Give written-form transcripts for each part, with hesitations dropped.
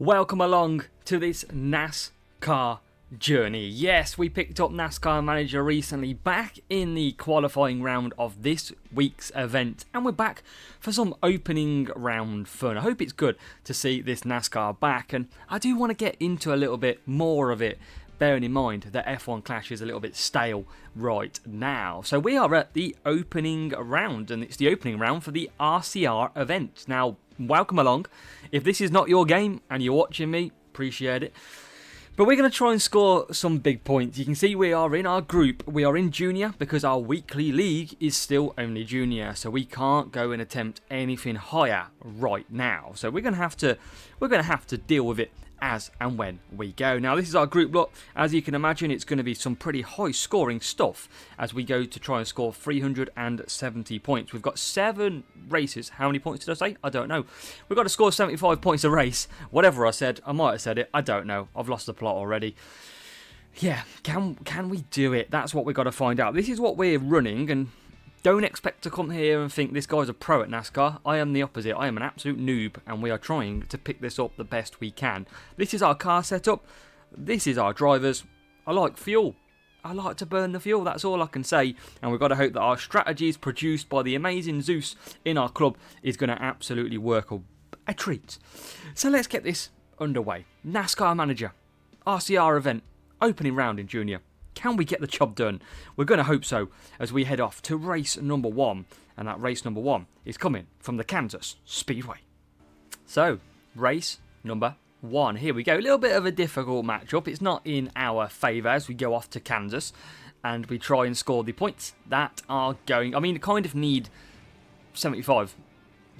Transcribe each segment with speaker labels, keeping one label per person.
Speaker 1: Welcome along to this NASCAR journey. Yes, we picked up NASCAR Manager recently back in the qualifying round of this week's event, and we're back for some opening round fun. I hope it's good to see this NASCAR back, and I do want to get into a little bit more of it, bearing in mind that F1 Clash is a little bit stale right now. So we are at the opening round, and it's the opening round for the RCR event. Now, welcome along. If this is not your game and you're watching me, appreciate it. But we're going to try and score some big points. You can see we are in our group. We are in junior because our weekly league is still only junior, so we can't go and attempt anything higher right now. So we're going to have to deal with it as and when we go. Now, this is our group lot. As you can imagine, it's going to be some pretty high scoring stuff as we go to try and score 370 points. We've got 7 races. How many points did I say? I don't know. We've got to score 75 points a race. Whatever I said, I might have said it. I don't know. I've lost the plot already. Yeah, can we do it? That's what we've got to find out. This is what we're running, and don't expect to come here and think this guy's a pro at NASCAR. I am the opposite. I am an absolute noob, and we are trying to pick this up the best we can. This is our car setup. This is our drivers. I like fuel. I like to burn the fuel. That's all I can say. And we've got to hope that our strategies produced by the amazing Zeus in our club is going to absolutely work a treat. So let's get this underway. NASCAR Manager, RCR event, opening round in junior. Can we get the job done? We're going to hope so as we head off to race number 1. And that race number 1 is coming from the Kansas Speedway. So, race number 1. Here we go. A little bit of a difficult matchup. It's not in our favour as we go off to Kansas. And we try and score the points that are going. I mean, kind of need 75.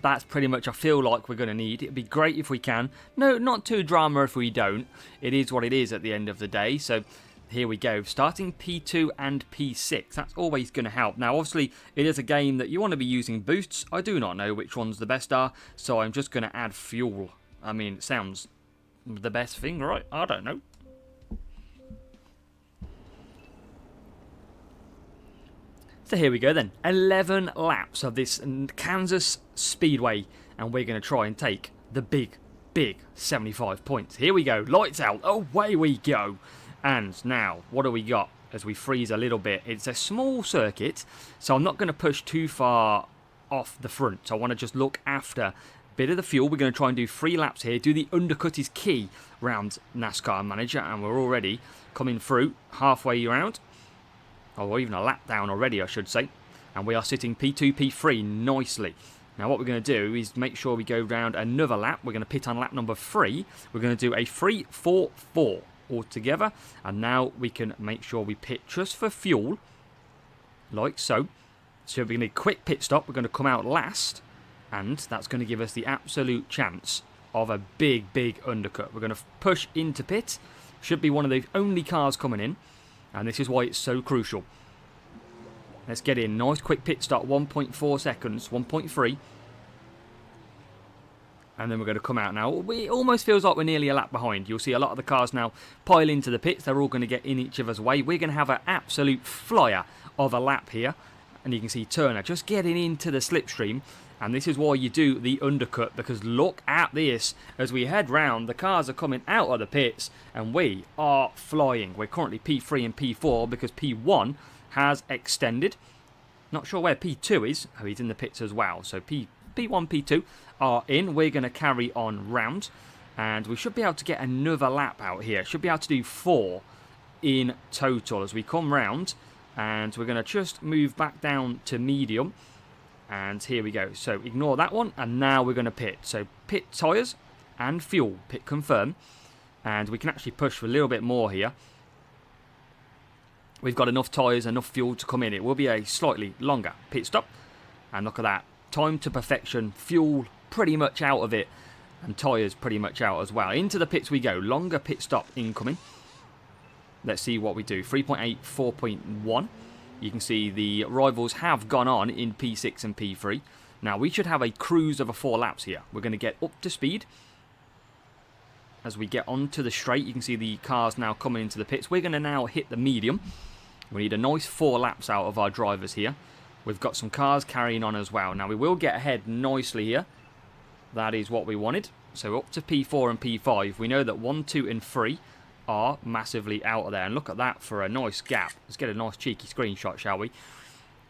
Speaker 1: That's pretty much I feel like we're going to need. It'd be great if we can. No, not too drama if we don't. It is what it is at the end of the day. So here we go, starting P2 and P6. That's always going to help. Now, obviously, it is a game that you want to be using boosts. I do not know which ones the best are, so I'm just going to add fuel. I mean, it sounds the best thing, right? I don't know. So here we go then. 11 laps of this Kansas Speedway, and we're going to try and take the big 75 points. Here we go. Lights out. Away we go. And now, what do we got as we freeze a little bit? It's a small circuit, so I'm not going to push too far off the front. So I want to just look after a bit of the fuel. We're going to try and do 3 laps here. Do the undercut is key round NASCAR Manager, and we're already coming through halfway around. Or even a lap down already, I should say. And we are sitting P2, P3 nicely. Now what we're going to do is make sure we go round another lap. We're going to pit on lap number 3. We're going to do a 3-4-4. Altogether, and now we can make sure we pit just for fuel, like so. So we're going to do a quick pit stop. We're going to come out last, and that's going to give us the absolute chance of a big undercut. We're going to push into pit. Should be one of the only cars coming in, and this is why it's so crucial. Let's get in. Nice quick pit stop. 1.4 seconds. 1.3. And then we're going to come out now. It almost feels like we're nearly a lap behind. You'll see a lot of the cars now pile into the pits. They're all going to get in each other's way. We're going to have an absolute flyer of a lap here. And you can see Turner just getting into the slipstream. And this is why you do the undercut. Because look at this. As we head round, the cars are coming out of the pits. And we are flying. We're currently P3 and P4 because P1 has extended. Not sure where P2 is. Oh, he's in the pits as well. So P1, P2 are in. We're going to carry on round, and we should be able to get another lap out here. Should be able to do 4 in total as we come round, and we're going to just move back down to medium, and here we go. So ignore that one, and now we're going to pit. So pit tyres and fuel, pit confirm, and we can actually push for a little bit more here. We've got enough tyres, enough fuel to come in. It will be a slightly longer pit stop, and look at that. Time to perfection, fuel pretty much out of it, and tyres pretty much out as well. Into the pits we go. Longer pit stop incoming. Let's see what we do. 3.8, 4.1. You can see the rivals have gone on in P6 and P3. Now we should have a cruise of 4 laps here. We're going to get up to speed. As we get onto the straight, you can see the cars now coming into the pits. We're going to now hit the medium. We need a nice 4 laps out of our drivers here. We've got some cars carrying on as well. Now we will get ahead nicely here. That is what we wanted. So up to P4 and P5, we know that 1, 2 and 3 are massively out of there. And look at that for a nice gap. Let's get a nice cheeky screenshot, shall we?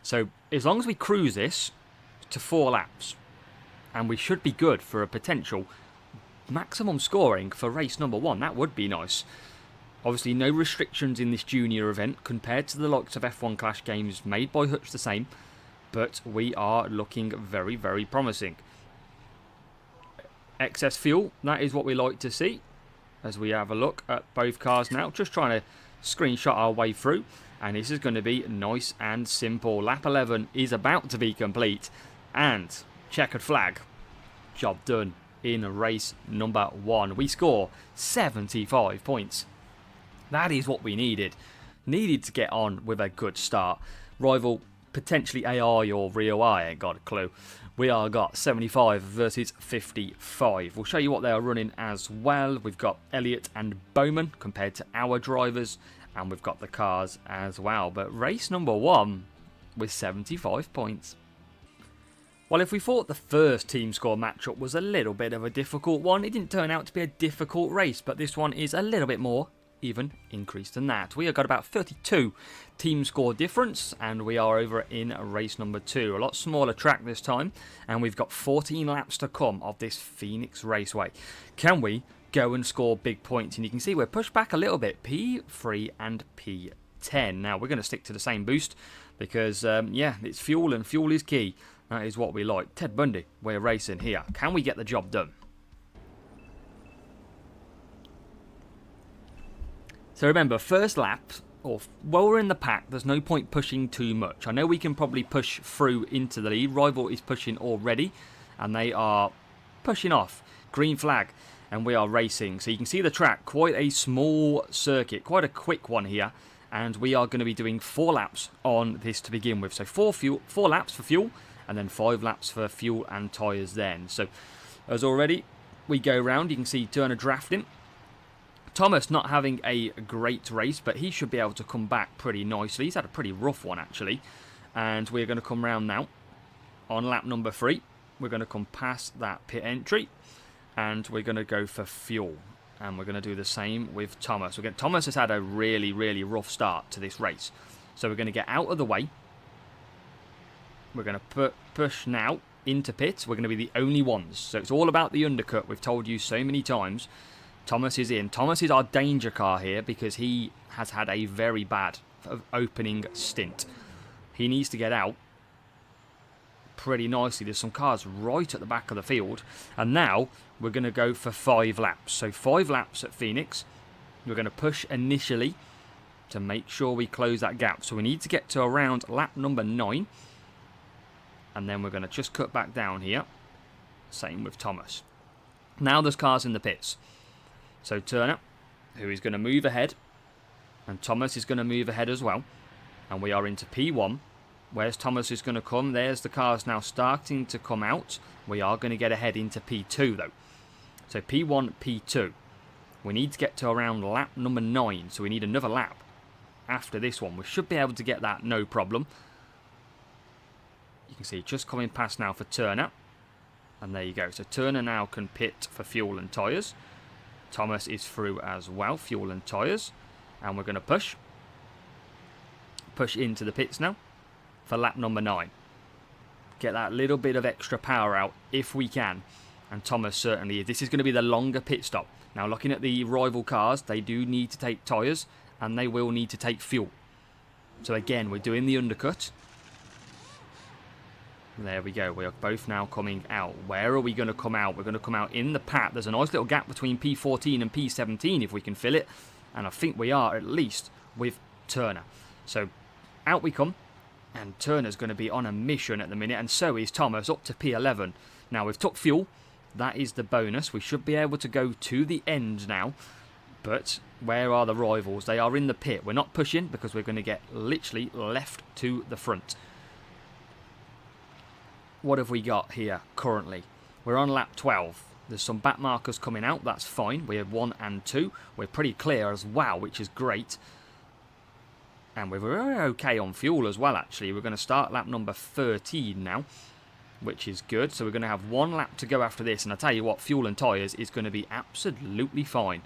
Speaker 1: So as long as we cruise this to 4 laps, and we should be good for a potential maximum scoring for race number 1. That would be nice. Obviously, no restrictions in this junior event compared to the likes of F1 Clash games made by Hutch the same, but we are looking very, very promising. Excess fuel, that is what we like to see as we have a look at both cars now. Just trying to screenshot our way through, and this is going to be nice and simple. Lap 11 is about to be complete, and checkered flag, job done in race number 1. We score 75 points. That is what we needed. Needed to get on with a good start. Rival, potentially AI or Rio, I ain't got a clue. We are got 75 versus 55. We'll show you what they are running as well. We've got Elliott and Bowman compared to our drivers, and we've got the cars as well. But race number 1 with 75 points. Well, if we thought the first team score matchup was a little bit of a difficult one, it didn't turn out to be a difficult race, but this one is a little bit more even increased than that. We have got about 32 team score difference, and we are over in race number 2. A lot smaller track this time, and we've got 14 laps to come of this Phoenix Raceway. Can we go and score big points? And you can see we're pushed back a little bit, P3 and P10. Now, we're going to stick to the same boost because, yeah, it's fuel, and fuel is key. That is what we like. Ted Bundy, we're racing here. Can we get the job done? So remember, first lap, or while we're in the pack, there's no point pushing too much. I know we can probably push through into the lead. Rival is pushing already, and they are pushing off. Green flag, and we are racing. So you can see the track, quite a small circuit, quite a quick one here. And we are going to be doing 4 laps on this to begin with. So 4 laps for fuel, and then 5 laps for fuel and tyres then. So as already we go round, you can see Turner drafting. Thomas not having a great race, but he should be able to come back pretty nicely. He's had a pretty rough one, actually. And we're going to come round now on lap number 3. We're going to come past that pit entry, and we're going to go for fuel. And we're going to do the same with Thomas. Thomas has had a really, really rough start to this race. So we're going to get out of the way. We're going to push now into pits. We're going to be the only ones. So it's all about the undercut. We've told you so many times. Thomas is in. Thomas is our danger car here because he has had a very bad opening stint. He needs to get out pretty nicely. There's some cars right at the back of the field. And now we're going to go for 5 laps. So 5 laps at Phoenix. We're going to push initially to make sure we close that gap. So we need to get to around lap number 9. And then we're going to just cut back down here. Same with Thomas. Now there's cars in the pits. So Turner, who is going to move ahead, and Thomas is going to move ahead as well. And we are into P1. Where's Thomas is going to come? There's the cars now starting to come out. We are going to get ahead into P2 though. So P1, P2. We need to get to around lap number 9. So we need another lap after this one. We should be able to get that no problem. You can see just coming past now for Turner. And there you go. So Turner now can pit for fuel and tyres. Thomas is through as well, fuel and tyres. And we're going to push into the pits now for lap number 9. Get that little bit of extra power out if we can. And Thomas certainly is. This is going to be the longer pit stop. Now looking at the rival cars, they do need to take tyres and they will need to take fuel. So again, we're doing the undercut. There we go. We are both now coming out. Where are we going to come out? We're going to come out in the pack. There's a nice little gap between P14 and P17 if we can fill it. And I think we are, at least, with Turner. So out we come. And Turner's going to be on a mission at the minute. And so is Thomas, up to P11. Now, we've took fuel. That is the bonus. We should be able to go to the end now. But where are the rivals? They are in the pit. We're not pushing because we're going to get literally left to the front. What have we got here currently? We're on lap 12. There's some back markers coming out. That's fine. We have 1 and 2. We're pretty clear as well, which is great. And we're very okay on fuel as well, actually. We're going to start lap number 13 now. which is good. So we're going to have 1 lap to go after this, and I tell you what, fuel and tyres is going to be absolutely fine.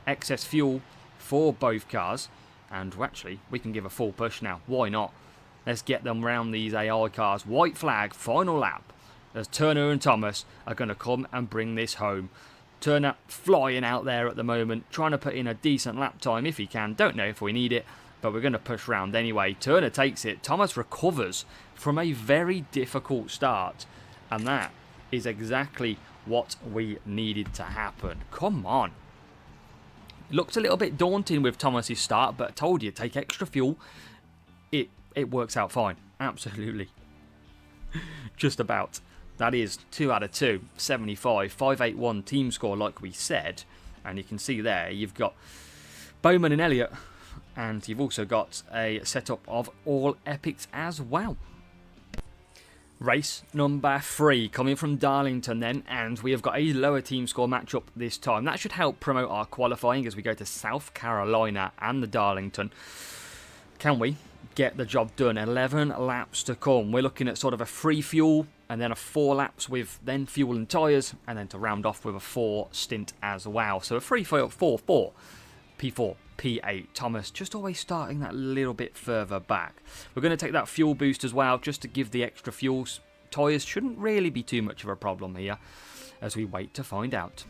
Speaker 1: Excess fuel for both cars, and actually we can give a full push now. Why not? Let's get them round these AI cars. White flag, final lap, as Turner and Thomas are going to come and bring this home. Turner flying out there at the moment, trying to put in a decent lap time if he can. Don't know if we need it, but we're going to push round anyway. Turner takes it. Thomas recovers from a very difficult start, and that is exactly what we needed to happen. Come on. Looked a little bit daunting with Thomas's start, but I told you, take extra fuel. It works out fine. Absolutely. Just about. That is 2 out of 2. 75. 581 team score, like we said. And you can see there, you've got Bowman and Elliott. And you've also got a setup of all epics as well. Race number 3 coming from Darlington then, and we have got a lower team score matchup this time. That should help promote our qualifying as we go to South Carolina and the Darlington. Can we get the job done? 11 laps to come. We're looking at sort of a free fuel and then a 4 laps with then fuel and tyres, and then to round off with a 4 stint as well. So a free 4, P4, P8. Thomas just always starting that little bit further back. We're going to take that fuel boost as well, just to give the extra fuel. Tyres shouldn't really be too much of a problem here, as we wait to find out.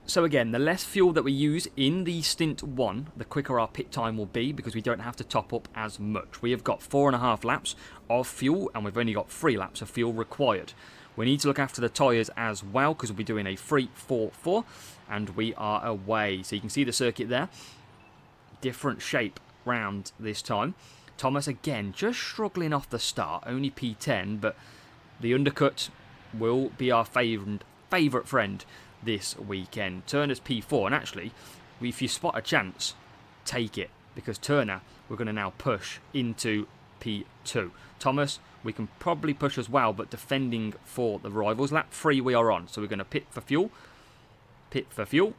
Speaker 1: So again, the less fuel that we use in the stint 1, the quicker our pit time will be, because we don't have to top up as much. We have got 4.5 laps of fuel, and we've only got 3 laps of fuel required. We need to look after the tyres as well, because we'll be doing a 3-4-4, and we are away. So you can see the circuit there. Different shape round this time. Thomas again just struggling off the start, only P10, but the undercut will be our favourite friend this weekend. Turner's P4, and actually, if you spot a chance, take it, because Turner, we're going to now push into P2. Thomas, we can probably push as well, but defending for the rivals. Lap 3 we are on, so we're going to pit for fuel. Pit for fuel.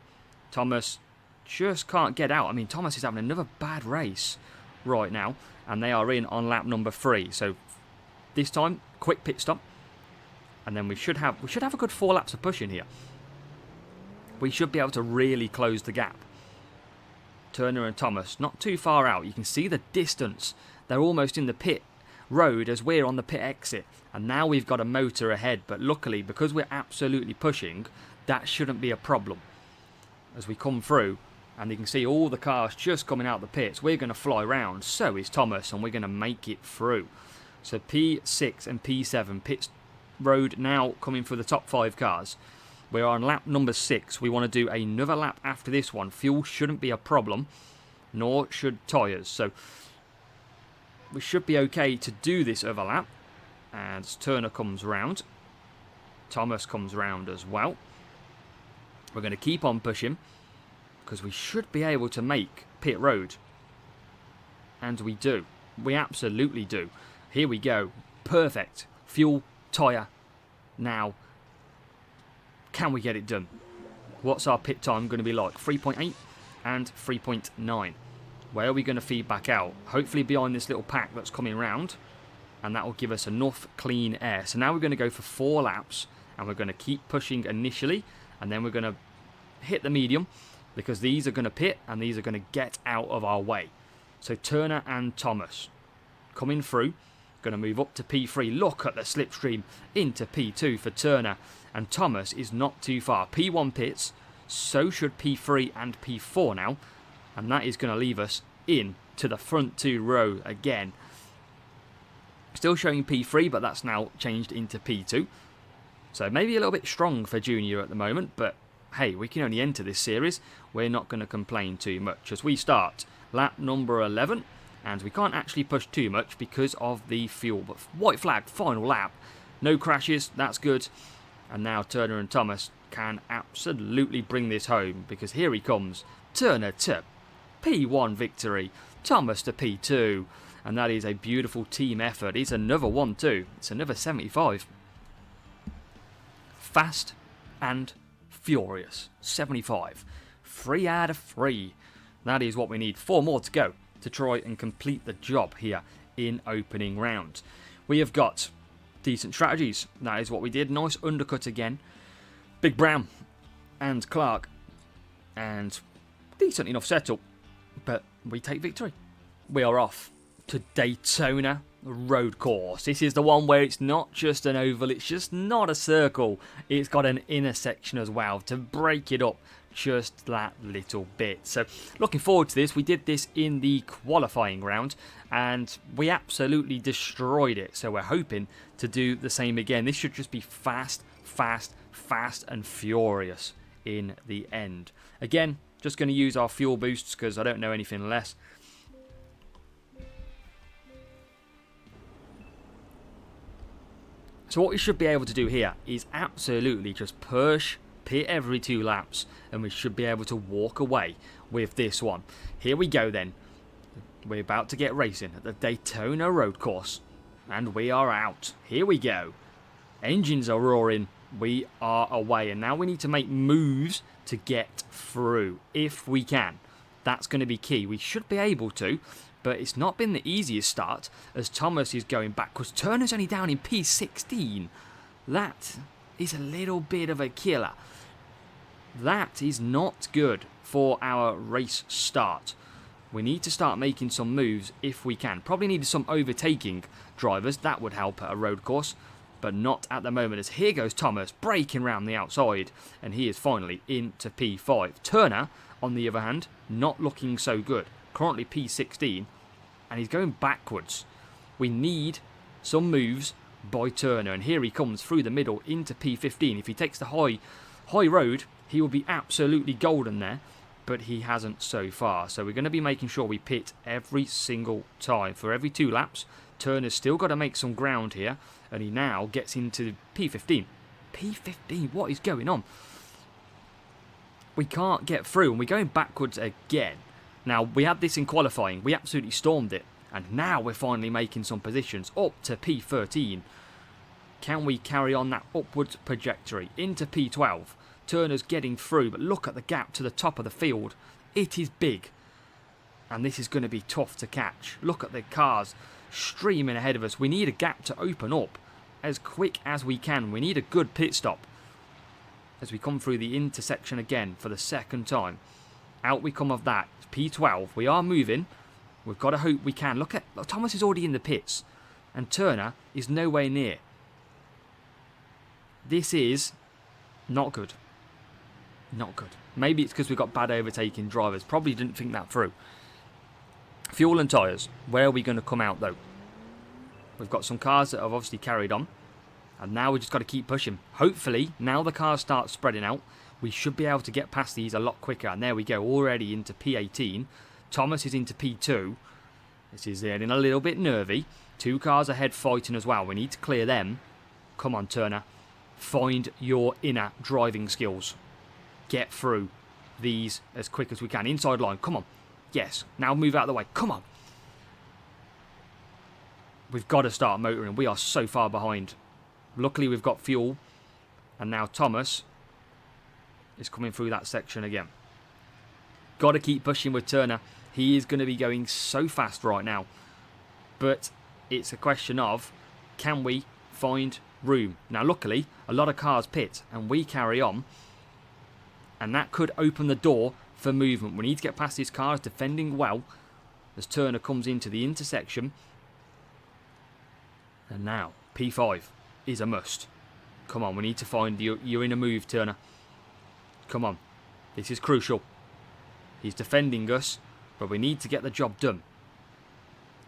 Speaker 1: Thomas just can't get out. I mean, Thomas is having another bad race right now, and they are in on lap number 3. So this time, quick pit stop, and then we should have a good 4 laps of pushing here. We should be able to really close the gap. Turner and Thomas, not too far out. You can see the distance. They're almost in the pit road as we're on the pit exit. And now we've got a motor ahead. But luckily, because we're absolutely pushing, that shouldn't be a problem. As we come through, and you can see all the cars just coming out the pits. We're going to fly round. So is Thomas, and we're going to make it through. So P6 and P7 pit road now coming for the top 5 cars. We're on lap number 6. We want to do another lap after this one. Fuel shouldn't be a problem, nor should tyres. So we should be okay to do this other lap. As Turner comes round, Thomas comes round as well. We're going to keep on pushing, because we should be able to make pit road. And we do. We absolutely do. Here we go. Perfect. Fuel, tyre, now. Can we get it done? What's our pit time going to be like? 3.8 and 3.9. Where are we going to feed back out? Hopefully behind this little pack that's coming round. And that will give us enough clean air. So now we're going to go for 4 laps. And we're going to keep pushing initially. And then we're going to hit the medium. Because these are going to pit. And these are going to get out of our way. So Turner and Thomas coming through. Going to move up to P3. Look at the slipstream into P2 for Turner. And Thomas is not too far. P1 pits. So should P3 and P4 now. And that is going to leave us in to the front 2 row again. Still showing P3, but that's now changed into P2. So maybe a little bit strong for Junior at the moment. But hey, we can only enter this series. We're not going to complain too much as we start lap number 11. And we can't actually push too much because of the fuel. But white flag, final lap. No crashes, that's good. And now Turner and Thomas can absolutely bring this home. Because here he comes. Turner to P1 victory. Thomas to P2. And that is a beautiful team effort. It's another one too. It's another 75. Fast and furious. 75. 3 out of 3. That is what we need. 4 more to go. to try and complete the job here in opening round. We have got decent strategies. That is what we did. Nice undercut again. Big Brown and Clark. And decent enough setup. But we take victory. We are off to Daytona road course. This is the one where it's not just an oval, it's just not a circle. It's got an intersection as well to break it up just that little bit. So looking forward to this. We did this in the qualifying round and we absolutely destroyed it. So we're hoping to do the same again. This should just be fast, fast, fast and furious in the end. Again, just going to use our fuel boosts because I don't know anything less. So what we should be able to do here is absolutely just push pit every 2 laps and we should be able to walk away with this one. Here we go then. We're about to get racing at the Daytona road course and we are out. Here we go. Engines are roaring. We are away and now we need to make moves to get through if we can. That's going to be key. We should be able to, but it's not been the easiest start as Thomas is going backwards. Turner's only down in P16. That is a little bit of a killer. That is not good for our race start. We need to start making some moves if we can. Probably need some overtaking drivers. That would help at a road course, but not at the moment as here goes Thomas breaking round the outside and he is finally into P5. Turner, on the other hand, not looking so good. Currently P16 and he's going backwards. We need some moves by Turner and here he comes through the middle into P15. If he takes the high road, he will be absolutely golden there, but he hasn't so far. So we're going to be making sure we pit every single time. For every 2 laps, Turner's still got to make some ground here and he now gets into P15. P15, what is going on? We can't get through and we're going backwards again. Now, we had this in qualifying. We absolutely stormed it. And now we're finally making some positions up to P13. Can we carry on that upwards trajectory into P12? Turner's getting through, but look at the gap to the top of the field. It is big. And this is going to be tough to catch. Look at the cars streaming ahead of us. We need a gap to open up as quick as we can. We need a good pit stop as we come through the intersection again for the second time. Out we come of that. P12. We are moving. We've got to hope we can. Look, Thomas is already in the pits. And Turner is nowhere near. This is not good. Not good. Maybe it's because we've got bad overtaking drivers. Probably didn't think that through. Fuel and tyres. Where are we going to come out though? We've got some cars that have obviously carried on. And now we just got to keep pushing. Hopefully, now the cars start spreading out, we should be able to get past these a lot quicker. And there we go, already into P18. Thomas is into P2. This is getting a little bit nervy. 2 cars ahead fighting as well. We need to clear them. Come on, Turner. Find your inner driving skills. Get through these as quick as we can. Inside line, come on. Yes, now move out of the way. Come on. We've got to start motoring. We are so far behind. Luckily, we've got fuel. And now Thomas is coming through that section again. Got to keep pushing with Turner. He is going to be going so fast right now. But it's a question of, can we find room? Now, luckily, a lot of cars pit and we carry on. And that could open the door for movement. We need to get past these cars defending well as Turner comes into the intersection. And now, P5 is a must. Come on, we need to find you're in a move, Turner. Come on. This is crucial. He's defending us, but we need to get the job done.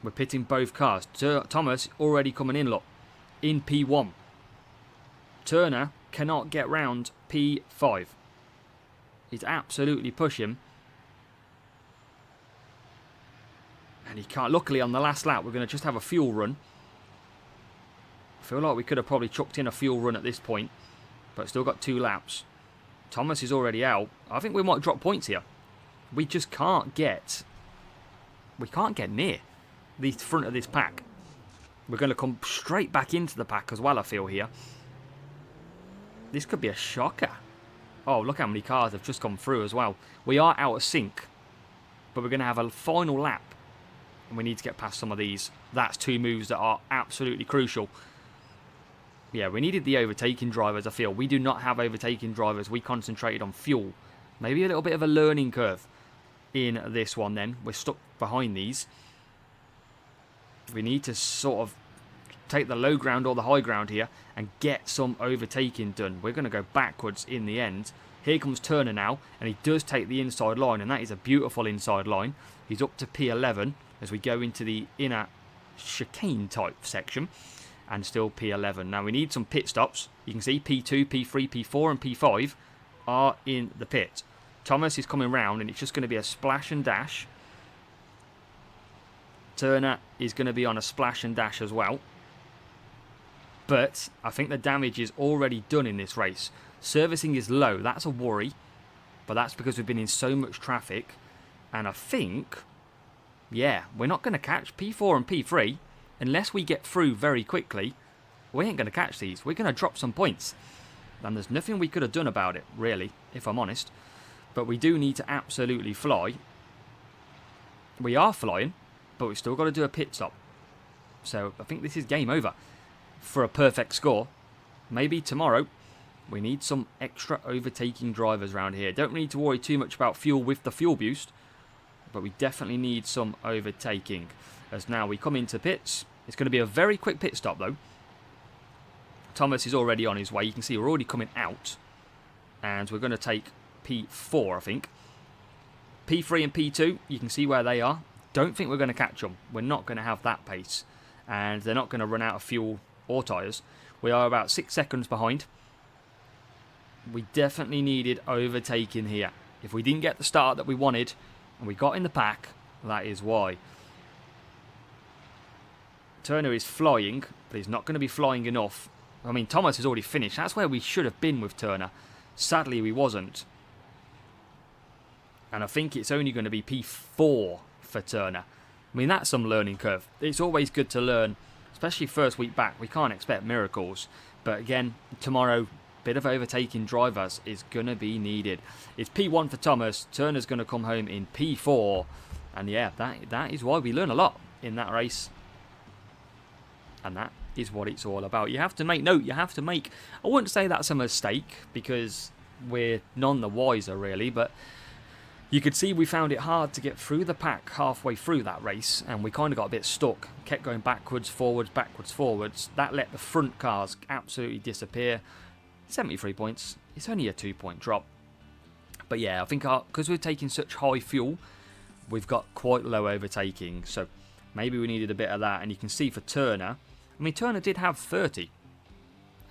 Speaker 1: We're pitting both cars. Thomas already coming in, look. In P1. Turner cannot get round P5. He's absolutely pushing. And he can't. Luckily, on the last lap, we're going to just have a fuel run. I feel like we could have probably chucked in a fuel run at this point. But still got 2 laps. Thomas is already out. I think we might drop points here. We just can't get... We can't get near the front of this pack. We're going to come straight back into the pack as well, I feel, here. This could be a shocker. Oh, look how many cars have just gone through as well. We are out of sync. But we're going to have a final lap And we need to get past some of these. That's 2 moves that are absolutely crucial. Yeah, we needed the overtaking drivers, I feel. We do not have overtaking drivers. We concentrated on fuel. Maybe a little bit of a learning curve in this one then. We're stuck behind these. We need to sort of take the low ground or the high ground here and get some overtaking done. We're going to go backwards in the end. Here comes Turner now, and he does take the inside line, and that is a beautiful inside line. He's up to P11 as we go into the inner chicane type section, and still P11. Now we need some pit stops. You can see P2, P3, P4 and P5 are in the pit. Thomas is coming round, and it's just going to be a splash and dash. Turner is going to be on a splash and dash as well. But I think the damage is already done in this race. Servicing is low. That's a worry. But that's because we've been in so much traffic. And I think, yeah, we're not going to catch P4 and P3 unless we get through very quickly. We ain't going to catch these. We're going to drop some points. And there's nothing we could have done about it, really, if I'm honest. But we do need to absolutely fly. We are flying, but we've still got to do a pit stop. So I think this is game over for a perfect score. Maybe tomorrow we need some extra overtaking drivers around here. Don't need to worry too much about fuel with the fuel boost, but we definitely need some overtaking. As now we come into pits. It's going to be a very quick pit stop though. Thomas is already on his way. You can see we're already coming out, and we're going to take P4, I think. P3 and P2, you can see where they are. Don't think we're going to catch them. We're not going to have that pace, and they're not going to run out of fuel or tyres. We are about 6 seconds behind. We definitely needed overtaking here. If we didn't get the start that we wanted, and we got in the pack, that is why. Turner is flying, but he's not going to be flying enough. I mean, Thomas has already finished. That's where we should have been with Turner. Sadly, we wasn't. And I think it's only going to be P4 for Turner. I mean, that's some learning curve. It's always good to learn, especially first week back. We can't expect miracles. But again, tomorrow, bit of overtaking drivers is going to be needed. It's P1 for Thomas. Turner's going to come home in P4. And yeah, that is why we learn a lot in that race. And that is what it's all about. You have to make note. You have to make... I wouldn't say that's a mistake, because we're none the wiser, really. But you could see we found it hard to get through the pack halfway through that race, and we kind of got a bit stuck. Kept going backwards, forwards, backwards, forwards. That let the front cars absolutely disappear. 73 points. It's only a 2-point drop. But yeah, I think because we're taking such high fuel, we've got quite low overtaking. So maybe we needed a bit of that. And you can see for Turner, I mean, Turner did have 30,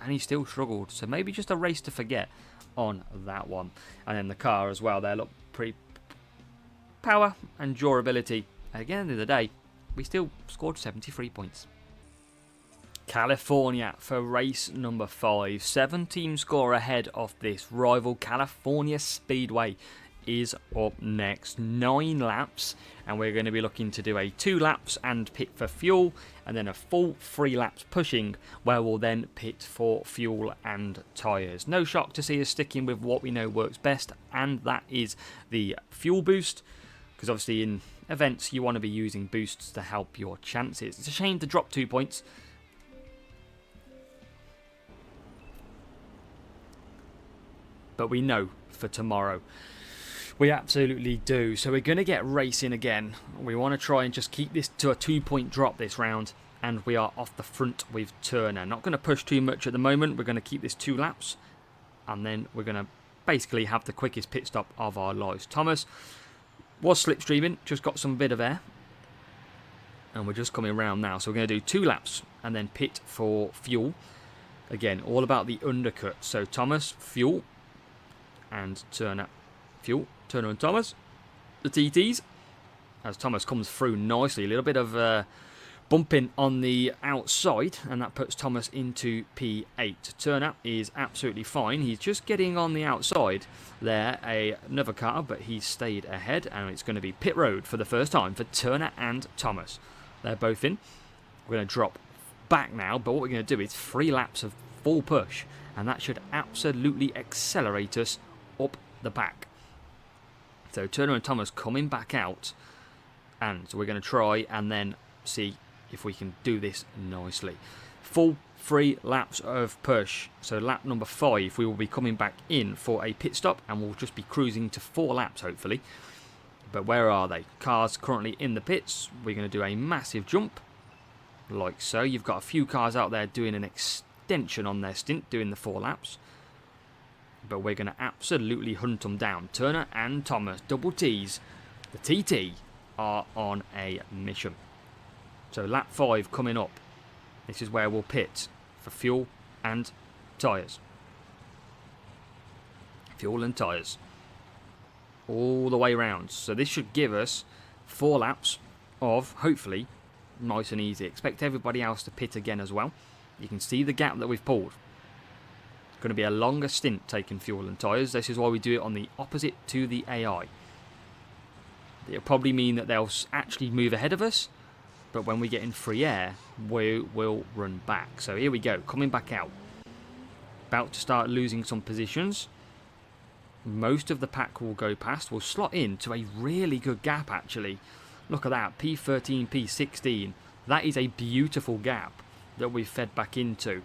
Speaker 1: and he still struggled. So maybe just a race to forget on that one. And then the car as well, they look pretty... Power and durability. At the end of the day, we still scored 73 points. California for race number 5. 7-team score ahead of this rival. California Speedway is up next. 9 laps, and we're going to be looking to do a 2 laps and pit for fuel, and then a full 3 laps pushing, where we'll then pit for fuel and tyres. No shock to see us sticking with what we know works best, and that is the fuel boost, because obviously in events you want to be using boosts to help your chances. It's a shame to drop 2 points. But we know for tomorrow. We absolutely do. So we're going to get racing again. We want to try and just keep this to a 2-point drop this round. And we are off the front with Turner. Not going to push too much at the moment. We're going to keep this 2 laps. And then we're going to basically have the quickest pit stop of our lives. Thomas was slipstreaming. Just got some bit of air. And we're just coming around now. So we're going to do 2 laps. And then pit for fuel. Again, all about the undercut. So Thomas, fuel. And Turner, fuel. Turner and Thomas, the TTs, as Thomas comes through nicely. A little bit of bumping on the outside, and that puts Thomas into P8. Turner is absolutely fine. He's just getting on the outside there, another car, but he's stayed ahead, and it's going to be pit road for the first time for Turner and Thomas. They're both in. We're going to drop back now, but what we're going to do is 3 laps of full push, and that should absolutely accelerate us up the back. So Turner and Thomas coming back out, And so we're going to try and then see if we can do this nicely. Full 3 laps of push. So lap number 5, we will be coming back in for a pit stop, and we'll just be cruising to 4 laps hopefully. But where are they? Cars currently in the pits. We're going to do a massive jump, like so. You've got a few cars out there doing an extension on their stint, doing the 4 laps. But we're going to absolutely hunt them down. Turner and Thomas, double T's, the TT, are on a mission. So lap 5 coming up. This is where we'll pit for fuel and tyres. Fuel and tyres. All the way round. So this should give us 4 laps of, hopefully, nice and easy. Expect everybody else to pit again as well. You can see the gap that we've pulled. It's going to be a longer stint taking fuel and tyres. This is why we do it on the opposite to the AI. It'll probably mean that they'll actually move ahead of us, but when we get in free air, we will run back. So here we go, coming back out. About to start losing some positions. Most of the pack will go past. We'll slot into a really good gap actually. Look at that, P13, P16. That is a beautiful gap that we've fed back into.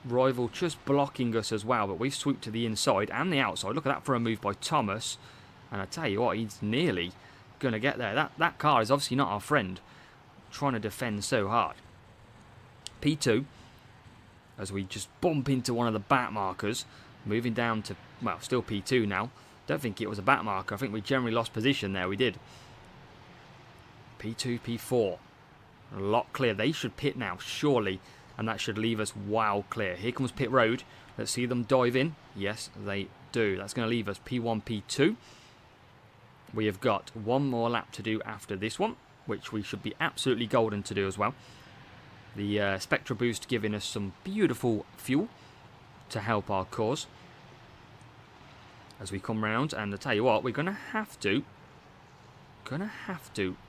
Speaker 1: Rival just blocking us as well, but we've swooped to the inside and the outside. Look at that for a move by Thomas. And I tell you what, he's nearly going to get there. That car is obviously not our friend, trying to defend so hard. P2, as we just bump into one of the back markers, moving down to, well, still P2 now. Don't think it was a back marker. I think we generally lost position there. We did. P2, P4. A lot clear. They should pit now, surely. And that should leave us wow clear. Here comes pit road. Let's see them dive in. Yes, they do. That's going to leave us P1, P2. We have got one more lap to do after this one, which we should be absolutely golden to do as well. The Spectra Boost giving us some beautiful fuel to help our cause. As we come round, and I tell you what, we're going to have to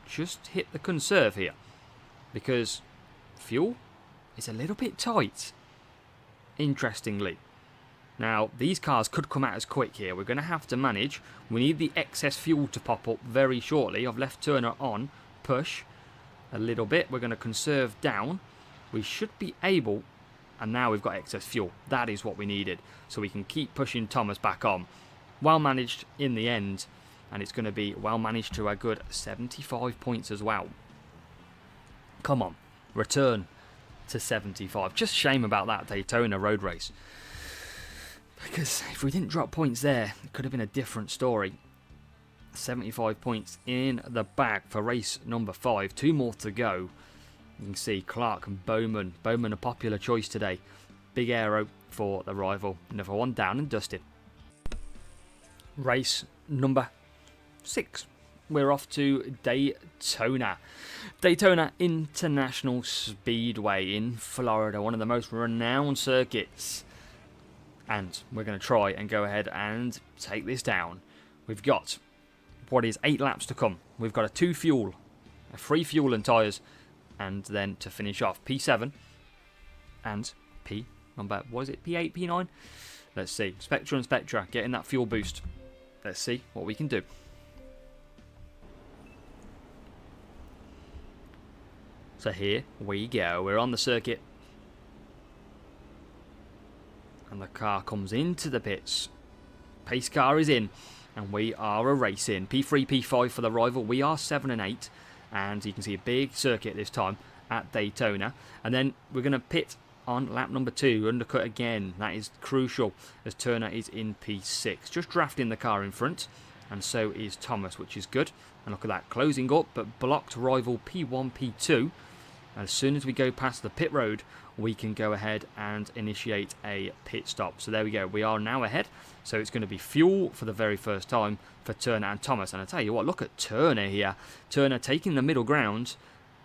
Speaker 1: just hit the conserve here, because fuel is a little bit tight, interestingly. Now, these cars could come at us quick here. We're going to have to manage. We need the excess fuel to pop up very shortly. I've left Turner on, push a little bit. We're going to conserve down. We should be able, and now we've got excess fuel. That is what we needed, so we can keep pushing Thomas back on. Well managed in the end, and it's going to be well managed to a good 75 points as well. Come on, return to 75. Just shame about that Daytona road race, because if we didn't drop points there, it could have been a different story. 75 points in the bag for race number 5. 2 more to go. You can see Clark and Bowman. Bowman a popular choice today. Big aero for the rival. Another one down and dusted. Race number 6. We're off to Daytona. Daytona International Speedway in Florida. One of the most renowned circuits. And we're going to try and go ahead and take this down. We've got what is 8 laps to come. We've got a 2 fuel, a 3 fuel and tyres, and then to finish off P7 and P number, what is it, P8, P9? Let's see. Spectra and Spectra getting that fuel boost. Let's see what we can do. So here we go. We're on the circuit. And the car comes into the pits. Pace car is in. And we are a racing. P3, P5 for the rival. We are 7 and 8. And you can see a big circuit this time at Daytona. And then we're going to pit on lap number 2. Undercut again. That is crucial as Turner is in P6. Just drafting the car in front. And so is Thomas, which is good. And look at that. Closing up, but blocked rival P1, P2. As soon as we go past the pit road, we can go ahead and initiate a pit stop. So there we go. We are now ahead. So it's going to be fuel for the very first time for Turner and Thomas. And I tell you what, look at Turner here. Turner taking the middle ground,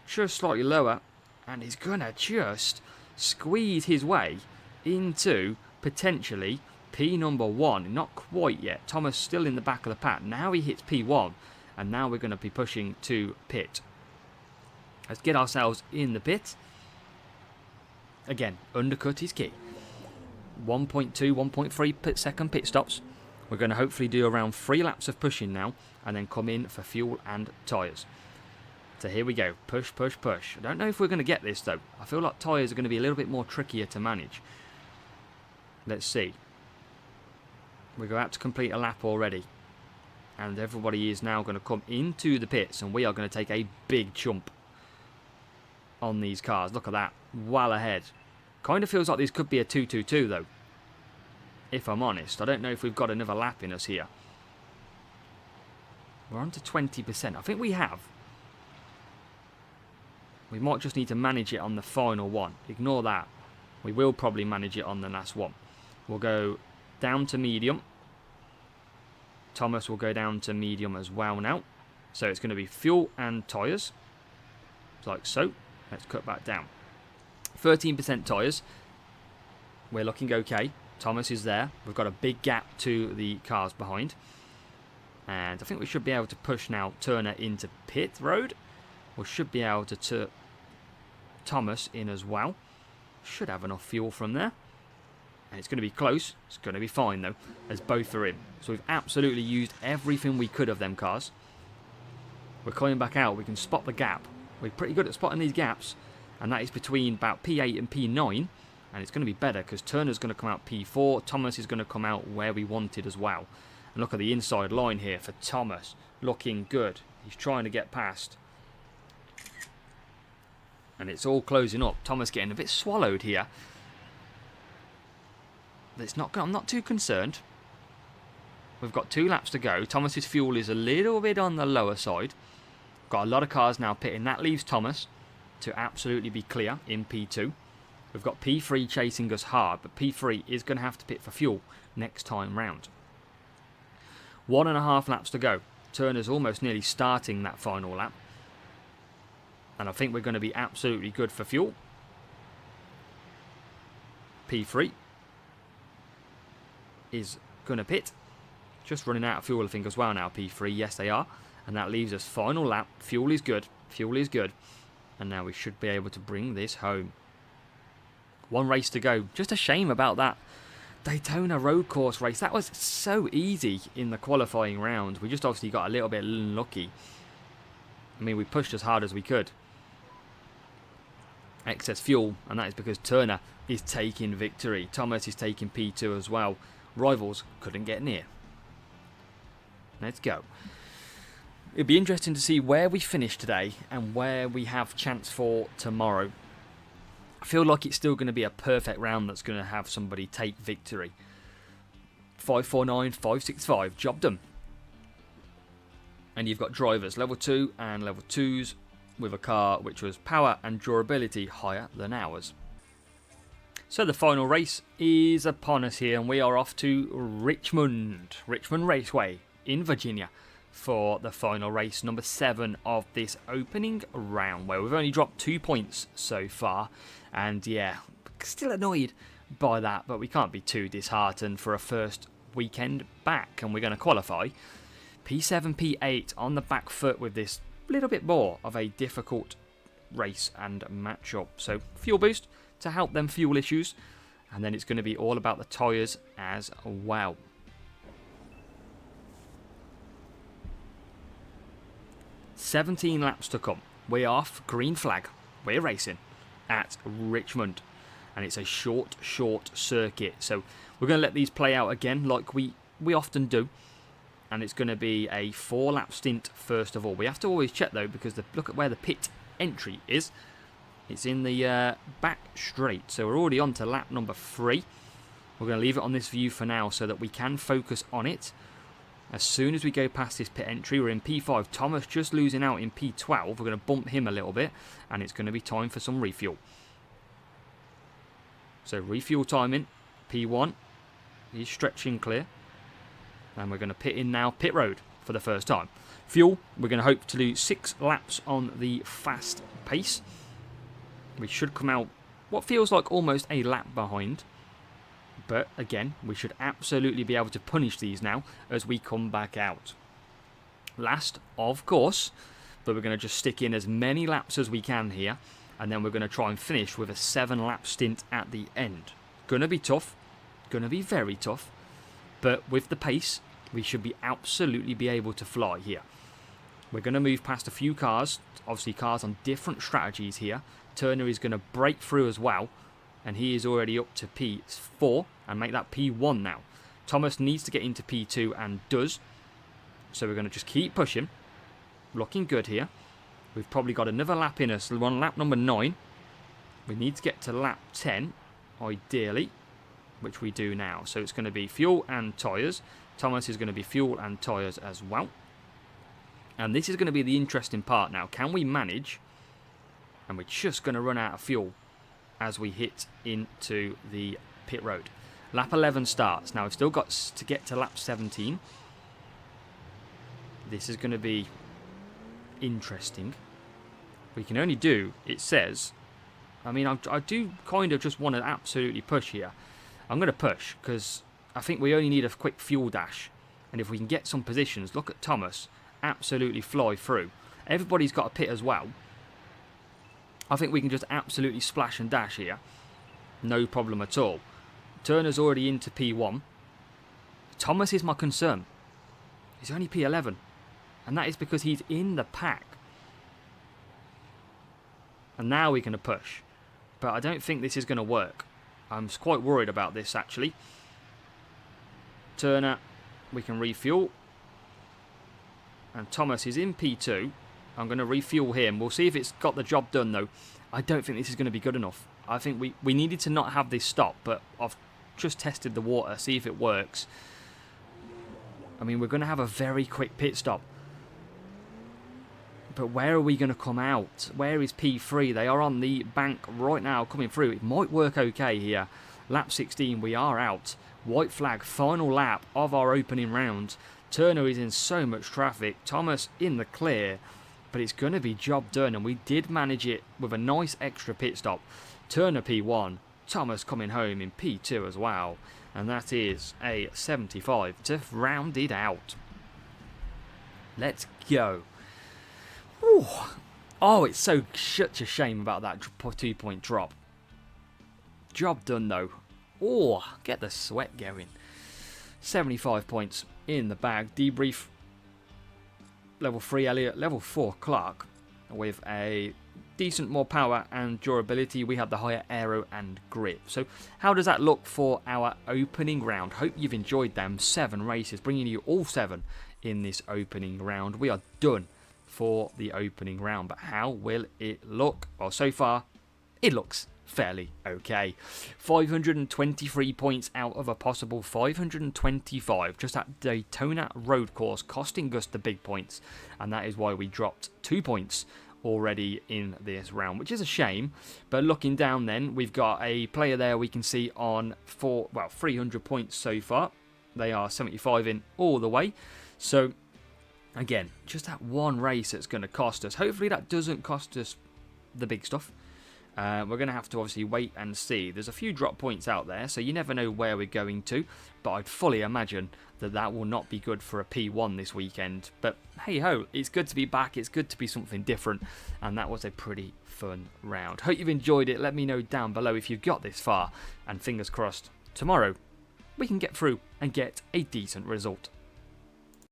Speaker 1: just slightly lower, and he's going to just squeeze his way into potentially P number 1. Not quite yet. Thomas still in the back of the pack. Now he hits P1, and now we're going to be pushing to pit. Let's get ourselves in the pit. Again, undercut is key. 1.2, 1.3 second pit stops. We're going to hopefully do around 3 laps of pushing now, and then come in for fuel and tyres. So here we go. Push, push, push. I don't know if we're going to get this, though. I feel like tyres are going to be a little bit more trickier to manage. Let's see. We're about to complete a lap already. And everybody is now going to come into the pits, and we are going to take a big jump on these cars. Look at that. Well ahead. Kind of feels like this could be a 2-2-2, though. If I'm honest. I don't know if we've got another lap in us here. We're on to 20%. I think we have. We might just need to manage it on the final one. Ignore that. We will probably manage it on the last one. We'll go down to medium. Thomas will go down to medium as well now. So it's going to be fuel and tyres. Like so. Let's cut back down. 13% tyres. We're looking okay. Thomas is there. We've got a big gap to the cars behind. And I think we should be able to push now Turner into pit road. We should be able to turn Thomas in as well. Should have enough fuel from there. And it's going to be close. It's going to be fine though, as both are in. So we've absolutely used everything we could of them cars. We're coming back out. We can spot the gap. We're pretty good at spotting these gaps. And that is between about P8 and P9. And it's going to be better because Turner's going to come out P4. Thomas is going to come out where we wanted as well. And look at the inside line here for Thomas. Looking good. He's trying to get past. And it's all closing up. Thomas getting a bit swallowed here. But it's not. I'm not too concerned. We've got 2 laps to go. Thomas's fuel is a little bit on the lower side. Got a lot of cars now pitting. That leaves Thomas to absolutely be clear in P2. We've got P3 chasing us hard, but P3 is going to have to pit for fuel next time round. 1.5 laps to go. Turner's almost nearly starting that final lap. And I think we're going to be absolutely good for fuel. P3 is going to pit. Just running out of fuel, I think, as well now, P3. Yes, they are. And that leaves us final lap. Fuel is good. Fuel is good. And now we should be able to bring this home. 1 race to go. Just a shame about that Daytona road course race. That was so easy in the qualifying round. We just obviously got a little bit unlucky. I mean, we pushed as hard as we could. Excess fuel, and that is because Turner is taking victory. Thomas is taking P2 as well. Rivals couldn't get near. Let's go. It'd be interesting to see where we finish today and where we have chance for tomorrow. I feel like it's still going to be a perfect round that's going to have somebody take victory. 549, 565, job done. And you've got drivers level 2 and level 2s with a car which was power and durability higher than ours. So the final race is upon us here, and we are off to Richmond Raceway in Virginia for the final race, number 7 of this opening round, where we've only dropped 2 points so far. And yeah, still annoyed by that, but we can't be too disheartened for a first weekend back, and we're going to qualify P7, P8 on the back foot with this little bit more of a difficult race and matchup. So fuel boost to help them fuel issues, and then it's going to be all about the tyres as well. "17 laps to come. We're off. Green flag. We're racing at Richmond. And it's a short circuit. So we're going to let these play out again like we often do. And it's going to be a 4-lap stint first of all. We have to always check though, because look at where the pit entry is. It's in the back straight. So we're already on to lap number 3. We're going to leave it on this view for now so that we can focus on it. As soon as we go past this pit entry, we're in P5. Thomas just losing out in P12. We're going to bump him a little bit, and it's going to be time for some refuel. So refuel timing, P1. He's stretching clear. And we're going to pit in now, pit road for the first time. Fuel, we're going to hope to do 6 laps on the fast pace. We should come out what feels like almost a lap behind. But again, we should absolutely be able to punish these now as we come back out. Last, of course, but we're going to just stick in as many laps as we can here. And then we're going to try and finish with a 7-lap stint at the end. Going to be tough. Going to be very tough. But with the pace, we should be absolutely be able to fly here. We're going to move past a few cars. Obviously, cars on different strategies here. Turner is going to break through as well. And he is already up to P4 and make that P1 now. Thomas needs to get into P2 and does. So we're going to just keep pushing. Looking good here. We've probably got another lap in us. We're on lap number 9. We need to get to lap 10, ideally, which we do now. So it's going to be fuel and tyres. Thomas is going to be fuel and tyres as well. And this is going to be the interesting part now. Can we manage? And we're just going to run out of fuel as we hit into the pit road. Lap 11 starts. Now we've still got to get to lap 17. This is going to be interesting. We can only do, it says, I mean, I do kind of just want to absolutely push here. I'm going to push because I think we only need a quick fuel dash. And if we can get some positions, look at Thomas, absolutely fly through. Everybody's got a pit as well. I think we can just absolutely splash and dash here. No problem at all. Turner's already into P1. Thomas is my concern. He's only P11. And that is because he's in the pack. And now we're going to push. But I don't think this is going to work. I'm quite worried about this, actually. Turner, we can refuel. And Thomas is in P2. I'm going to refuel him. We'll see if it's got the job done, though. I don't think this is going to be good enough. I think we needed to not have this stop, but I've just tested the water, see if it works. I mean, we're going to have a very quick pit stop. But where are we going to come out? Where is P3? They are on the bank right now coming through. It might work okay here. Lap 16, we are out. White flag, final lap of our opening round. Turner is in so much traffic. Thomas in the clear. But it's going to be job done. And we did manage it with a nice extra pit stop. Turner P1. Thomas coming home in P2 as well. And that is a 75 to round it out. Let's go. Ooh. Oh, it's such a shame about that 2-point drop. Job done though. Oh, get the sweat going. 75 points in the bag. Debrief. Level 3 Elliott. Level 4 Clark. With a decent more power and durability. We have the higher aero and grip. So how does that look for our opening round? Hope you've enjoyed them 7 races. Bringing you all 7 in this opening round. We are done for the opening round, but how will it look? Well, so far it looks fairly okay. 523 points out of a possible 525, just at Daytona road course, costing us the big points, and that is why we dropped 2 points already in this round, which is a shame. But looking down then, we've got a player there we can see on 300 points so far. They are 75 in all the way. So again, just that one race that's going to cost us. Hopefully that doesn't cost us the big stuff. We're going to have to obviously wait and see. There's a few drop points out there, so you never know where we're going to. But I'd fully imagine that that will not be good for a P1 this weekend. But hey-ho, it's good to be back. It's good to be something different. And that was a pretty fun round. Hope you've enjoyed it. Let me know down below if you've got this far. And fingers crossed, tomorrow we can get through and get a decent result.